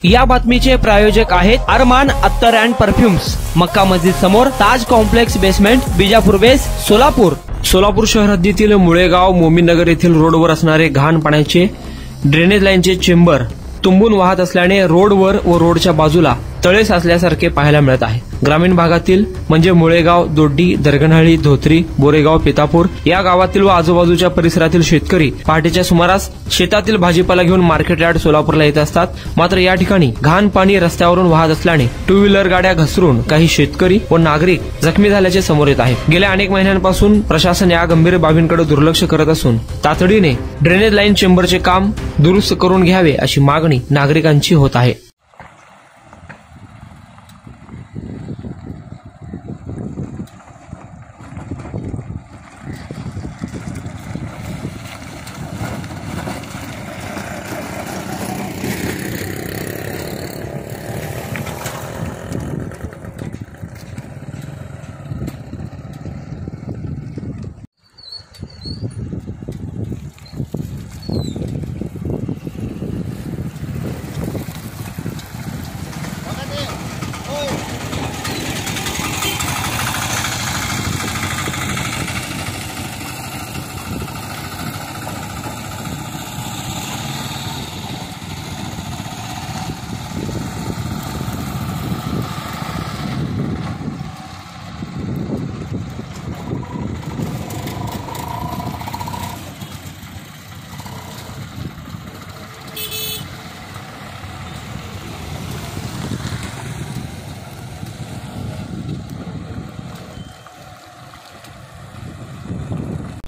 या बातमीचे प्रायोजक आहेत अरमान अत्तर अँड परफ्युम्स, मक्का मस्जिद समोर, ताज कॉम्प्लेक्स बेसमेंट, बिजापूर बेस, सोलापूर। सोलापूर शहर हद्दीतील मुळेगाव मोमीननगर येथील रोडवर असणारे घाण पाण्याचे ड्रेनेज लाईनचे चेंबर तुंबून वाहत असल्याने रोडवर व रोडच्या बाजूला तळे साचल्यासारखे पाहायला मिळत आहे। ग्रामीण भागातील म्हणजे मुळेगाव, दोड्डी, दरगणहळ्ली, धोत्री, बोरेगाव, पितापूर या गावातील व आजूबाजूच्या परिसरातील शेतकरी पहाटेच्या सुमारास शेतातील भाजीपाला घेऊन मार्केट यार्ड सोलापूरला येत असतात। मात्र या ठिकाणी घाण पाणी रस्त्यावरून वाहत असल्याने टू व्हीलर गाड्या घसरून काही शेतकरी व नागरिक जखमी झाल्याचे समोर येत आहे। गेल्या अनेक महिन्यांपासून प्रशासन या गंभीर बाबींकडे दुर्लक्ष करत असून तातडीने ड्रेनेज लाईन चेंबरचे काम दुरुस्त करून घ्यावे अशी मागणी नागरिकांची होत आहे।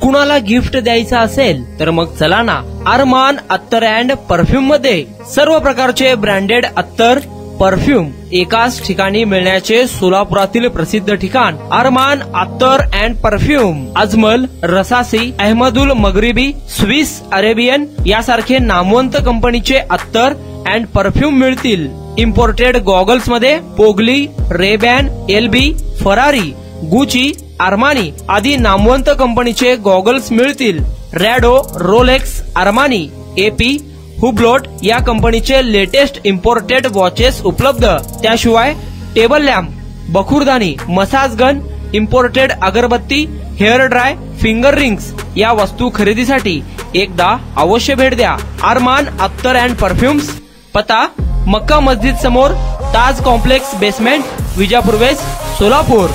कुणाला गिफ्ट द्यायचं असेल तर मग चला ना अरमान अत्तर अँड परफ्यूम मध्ये सर्व प्रकारचे ब्रँडेड अत्तर परफ्यूम एकाच ठिकाणी मिळण्याचे सोलापुरातील प्रसिद्ध ठिकाण Arman attar and perfume. Ajmal, Rasasi, Ahmed Al Maghribi, Swiss Arabian यासारखे नामवंत कंपनीचे अत्तर अँड परफ्यूम मिळतील। इम्पोर्टेड गॉगल्स मध्ये पोगली, Ray Ban, LB, Ferrari, Gucci, Armani आदी नामवंत कंपनीचे गॉगल्स मिळतील। Rado, Rolex, Armani, AP, Hublot या कंपनीचे लेटेस्ट इम्पोर्टेड वॉचेस उपलब्ध। त्याशिवाय टेबल लॅम्प, बखुरदानी, मसाज गन, इम्पोर्टेड अगरबत्ती, हेअर ड्राय, फिंगर रिंग्स या वस्तू खरेदीसाठी एकदा अवश्य भेट द्या अरमान अत्तर अँड परफ्यूम्स। पता मक्का मस्जिद समोर, Taj complex basement, Vijapur west, Solapur.